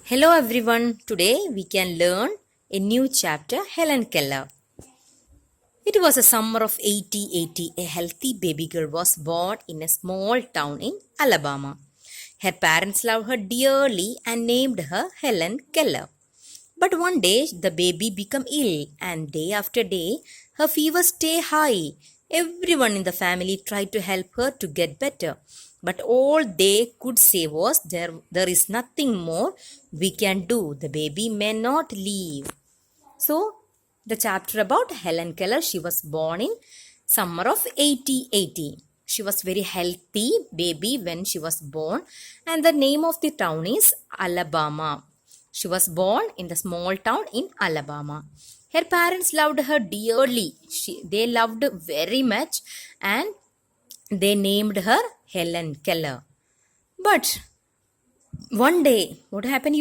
Hello everyone. Today we can learn a new chapter, Helen Keller. It was a summer of 1880. A healthy baby girl was born in a small town in Alabama. Her parents loved her dearly and named her Helen Keller. But one day the baby became ill and day after day her fever stayed high. Everyone in the family tried to help her to get better. But all they could say was there is nothing more we can do. The baby may not live. So the chapter about Helen Keller, she was born in summer of 1880. She was very healthy baby when she was born and the name of the town is Alabama. She was born in the small town in Alabama. Her parents loved her dearly. They loved very much and they named her Helen Keller. But one day, what happened,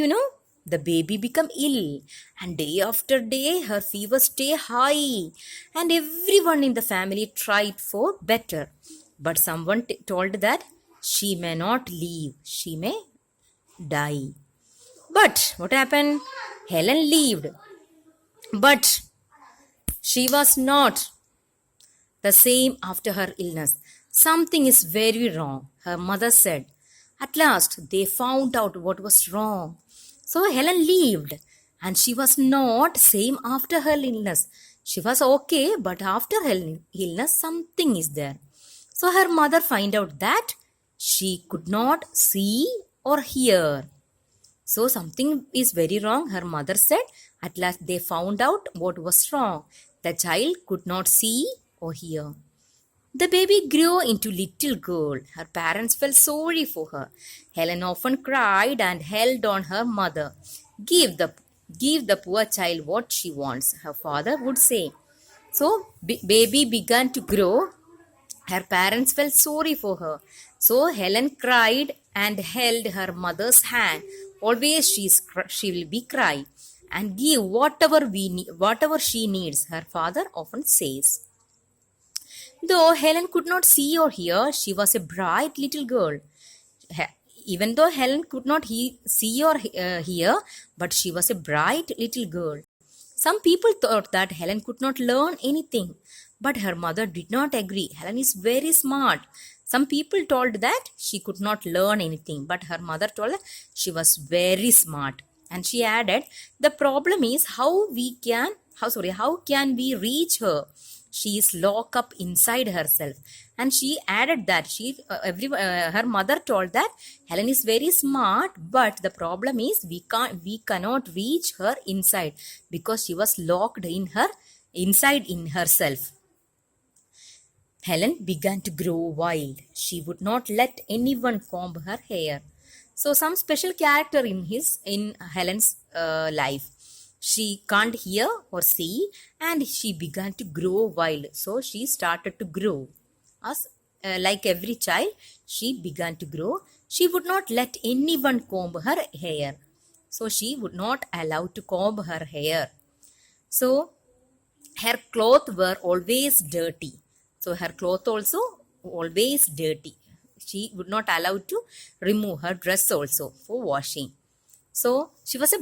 The baby became ill and day after day her fever stayed high and everyone in the family tried for better. But someone told that she may not live, she may die. But what happened? Helen lived. But she was not the same after her illness. Something is very wrong, her mother said. At last, they found out what was wrong. So Helen lived, and she was not same after her illness. She was okay, but after her illness, something is there. So her mother find out that she could not see or hear. So something is very wrong, her mother said. At last they found out what was wrong. The child could not see or hear. The baby grew into little girl. Her parents felt sorry for her. Helen often cried and held on her mother. Give the poor child what she wants, her father would say. So baby began to grow. Her parents felt sorry for her. So Helen cried and held her mother's hand. Always she will be cry and give whatever she needs, her father often says. Though Helen could not see or hear, she was a bright little girl. Even though Helen could not see or hear, but she was a bright little girl. Some people thought that Helen could not learn anything, but her mother did not agree. Helen is very smart. Some people told that she could not learn anything, but her mother told her she was very smart. And she added, the problem is how can we reach her? She is locked up inside herself. And she added that her mother told that Helen is very smart, but the problem is we cannot reach her inside because she was locked inside in herself. Helen began to grow wild. She would not let anyone comb her hair. So some special character in Helen's life. She can't hear or see and she began to grow wild. So she started to grow. As like every child, she began to grow. She would not let anyone comb her hair. So she would not allow to comb her hair. So her clothes were always dirty. So her clothes also always dirty. She would not allow to remove her dress also for washing. So she was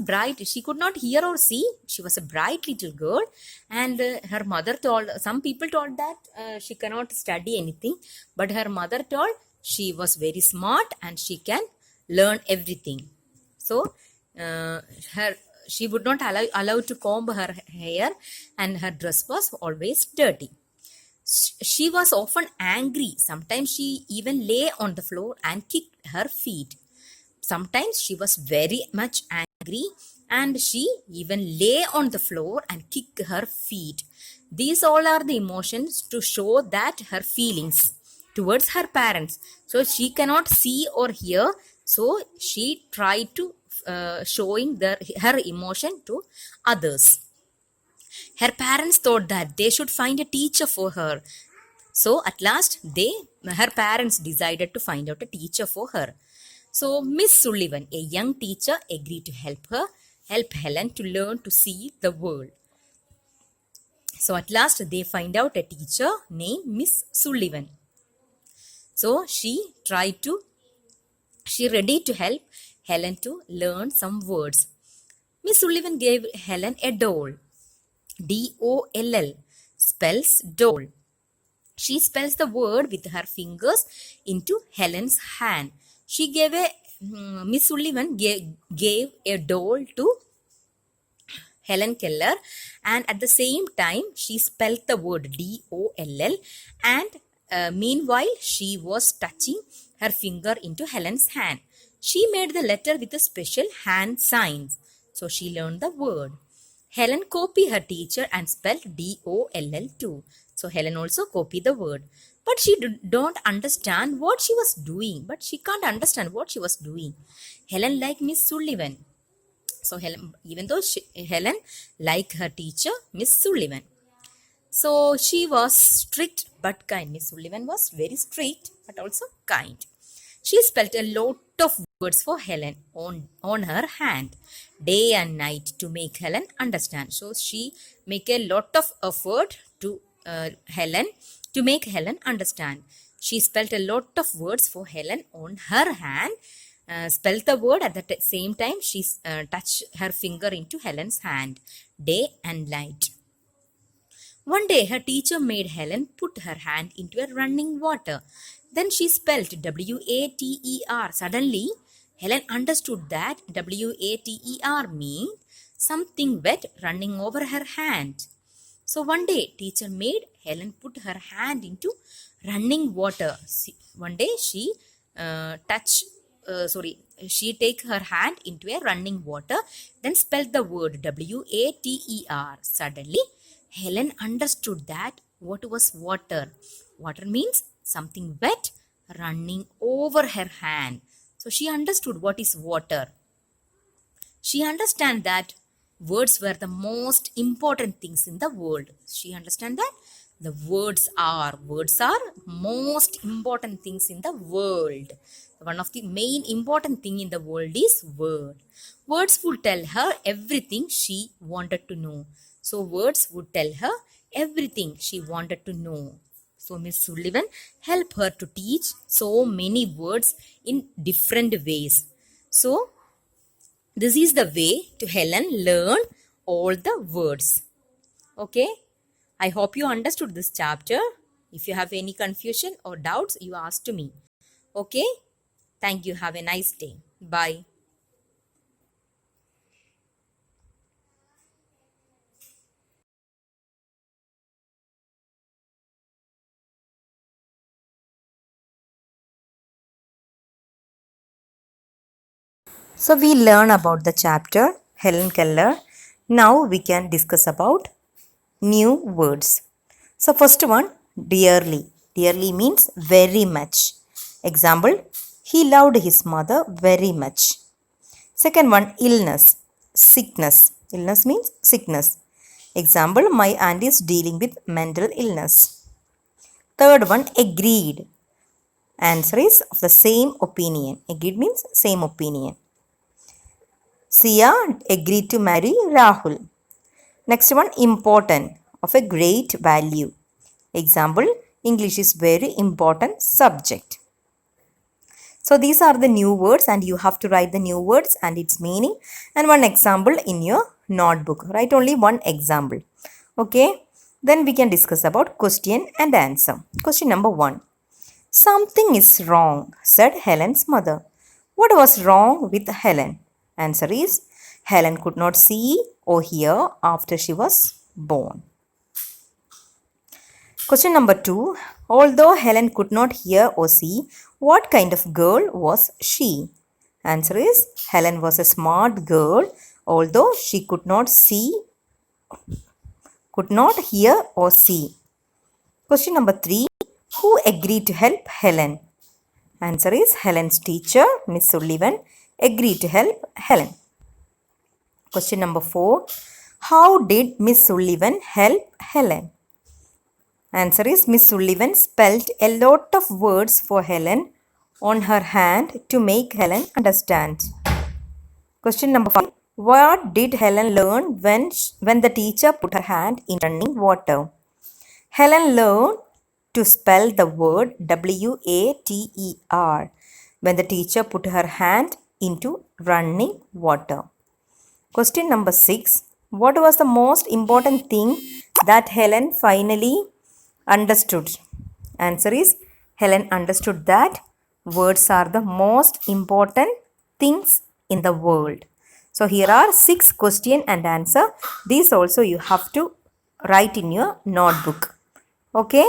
she could not hear or see. She was a bright little girl and her mother some people told that she cannot study anything. But her mother told she was very smart and she can learn everything. So she would not allow to comb her hair and her dress was always dirty. She was often angry. Sometimes she even lay on the floor and kicked her feet. Sometimes she was very much angry and she even lay on the floor and kicked her feet. These all are the emotions to show that her feelings towards her parents. So she cannot see or hear. So she tried to showing her emotion to others. Her parents thought that they should find a teacher for her. So at last her parents decided to find out a teacher for her. So Miss Sullivan, a young teacher, agreed to help Helen to learn to see the world. So at last they find out a teacher named Miss Sullivan. So she ready to help Helen to learn some words. Miss Sullivan gave Helen a doll. DOLL spells doll. She spells the word with her fingers into Helen's hand. She gave a Miss Sullivan gave a doll to Helen Keller, and at the same time she spelled the word DOLL, and meanwhile she was touching her finger into Helen's hand. She made the letter with a special hand signs, so she learned the word. Helen copied her teacher and spelled DOLL too. So Helen also copied the word. But she don't understand what she was doing. But she can't understand what she was doing. Helen liked Miss Sullivan. So Helen, even though Helen liked her teacher, Miss Sullivan. So she was strict but kind. Miss Sullivan was very strict but also kind. She spelled a lot of words for Helen on her hand, day and night, to make Helen understand. So she make a lot of effort to Helen to make Helen understand. She spelled a lot of words for Helen on her hand. Spelled the word at the same time she touched her finger into Helen's hand, day and night. One day her teacher made Helen put her hand into a running water. Then she spelled WATER. Suddenly, Helen understood that WATER means something wet running over her hand. So one day teacher made Helen put her hand into running water. One day she she take her hand into a running water, then spelled the word WATER. Suddenly, Helen understood that what was water. Water means something wet running over her hand. So she understood what is water. She understand that words were the most important things in the world. She understand that the words are most important things in the world. One of the main important thing in the world is word. Words would tell her everything she wanted to know. So words would tell her everything she wanted to know. So Miss Sullivan helped her to teach so many words in different ways. So this is the way to Helen learn all the words. Okay. I hope you understood this chapter. If you have any confusion or doubts, you ask to me. Okay. Thank you. Have a nice day. Bye. So we learn about the chapter Helen Keller. Now we can discuss about new words. So first one, dearly. Dearly means very much. Example, he loved his mother very much. Second one, illness, sickness. Illness means sickness. Example, my aunt is dealing with mental illness. Third one, agreed. Answer is of the same opinion. Agreed means same opinion. Sia agreed to marry Rahul. Next one, important, of a great value. Example, English is very important subject. So these are the new words and you have to write the new words and its meaning and one example in your notebook. Write only one example. Okay. Then we can discuss about question and answer. Question number 1. Something is wrong, said Helen's mother. What was wrong with Helen? Answer is, Helen could not see or hear after she was born. Question number 2. Although Helen could not hear or see, what kind of girl was she? Answer is, Helen was a smart girl, although she could not hear or see. Question number 3. Who agreed to help Helen? Answer is, Helen's teacher, Miss Sullivan, agreed to help Helen. Question number 4. How did Miss Sullivan help Helen? Answer is, Miss Sullivan spelled a lot of words for Helen on her hand to make Helen understand. Question number 5. What did Helen learn when the teacher put her hand in running water? Helen learned to spell the word WATER when the teacher put her hand into running water. Question number 6. What was the most important thing that Helen finally understood? Answer is Helen understood that words are the most important things in the world. So here are 6 question and answer. These also you have to write in your notebook. Okay.